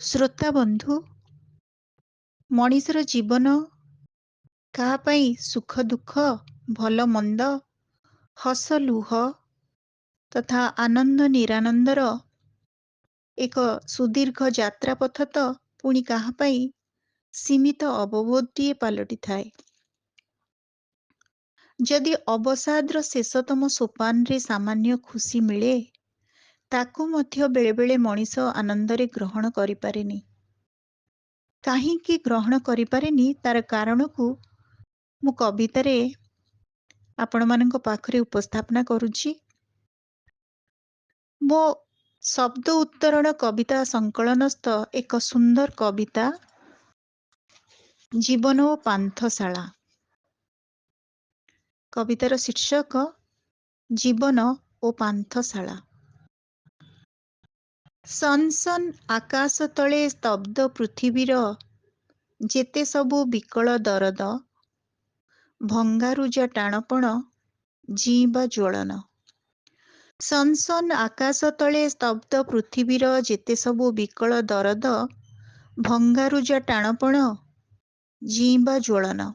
ଶ୍ରୋତା ବନ୍ଧୁ, ମଣିଷର ଜୀବନ କାହା ପାଇଁ ସୁଖ ଦୁଃଖ, ଭଲ ମନ୍ଦ, ହସ ଲୁହ ତଥା ଆନନ୍ଦ ନିରାନନ୍ଦର ଏକ ସୁଦୀର୍ଘ ଯାତ୍ରା ପଥ ତ ପୁଣି କାହା ପାଇଁ ସୀମିତ ଅବବୋଧଟିଏ ପାଲଟିଥାଏ। ଯଦି ଅବସାଦର ଶେଷତମ ସୋପାନରେ ସାମାନ୍ୟ ଖୁସି ମିଳେ, ତାକୁ ମଧ୍ୟ ବେଳେବେଳେ ମଣିଷ ଆନନ୍ଦରେ ଗ୍ରହଣ କରିପାରେନି। କାହିଁକି ଗ୍ରହଣ କରିପାରେନି ତାର କାରଣକୁ ମୁଁ କବିତାରେ ଆପଣମାନଙ୍କ ପାଖରେ ଉପସ୍ଥାପନା କରୁଛି। ମୋ ଶବ୍ଦ ଉତ୍ତରଣ କବିତା ସଂକଳନସ୍ଥ ଏକ ସୁନ୍ଦର କବିତା ଜୀବନ ଓ ପାନ୍ଥଶାଳା। କବିତାର ଶୀର୍ଷକ ଜୀବନ ଓ ପାନ୍ଥଶାଳା। ସନସନ୍ ଆକାଶ ତଳେ ସ୍ତବ୍ଧ ପୃଥିବୀର ଯେତେ ସବୁ ବିକଳ ଦରଦ, ଭଙ୍ଗାରୁଜା ଟାଣପଣ, ଝିଁବା ଜ୍ୱଳନ। ସନସନ୍ ଆକାଶ ତଳେ ସ୍ତବ୍ଧ ପୃଥିବୀର ଯେତେ ସବୁ ବିକଳ ଦରଦ, ଭଙ୍ଗାରୁଜା ଟାଣପଣ, ଝିଁବା ଜ୍ୱଳନ।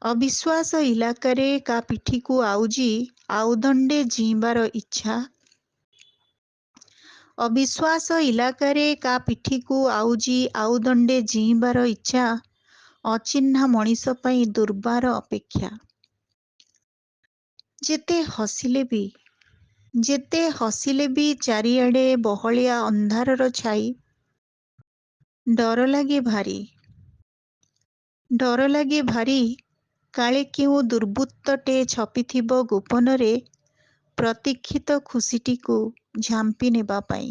ଅବିଶ୍ୱାସ ଇଲାକାରେ କା ପିଠିକୁ ଆଉଜି ଆଉଦଣ୍ଡେ ଝିଁବାର ଇଚ୍ଛା। ଅବିଶ୍ୱାସ ଇଲାକାରେ କା ପିଠିକୁ ଆଉଜି ଆଉଦଣ୍ଡେ ଝିଁବାର ଇଚ୍ଛା, ଅଚିହ୍ନା ମଣିଷ ପାଇଁ ଦୁର୍ବାର ଅପେକ୍ଷା। ଯେତେ ହସିଲେ ବି ଚାରିଆଡ଼େ ବହଳିଆ ଅନ୍ଧାରର ଛାଇ। ଡର ଲାଗେ ଭାରି କାଳେ କେଉଁ ଦୁର୍ବୃତ୍ତଟେ ଛପିଥିବ ଗୋପନରେ ପ୍ରତୀକ୍ଷିତ ଖୁସିଟିକୁ ଝାମ୍ପି ନେବା ପାଇଁ।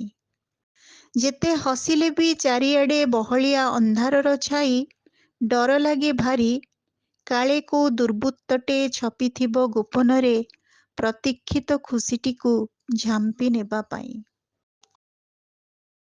ଯେତେ ହସିଲେ ବି ଚାରିଆଡ଼େ ବହଳିଆ ଅନ୍ଧାରର ଛାଇ। ଡର ଲାଗେ ଭାରି କାଳେ କୋଉ ଦୁର୍ବୃତ୍ତଟେ ଛପିଥିବ ଗୋପନରେ ପ୍ରତୀକ୍ଷିତ ଖୁସିଟିକୁ ଝାମ୍ପି ନେବା ପାଇଁ।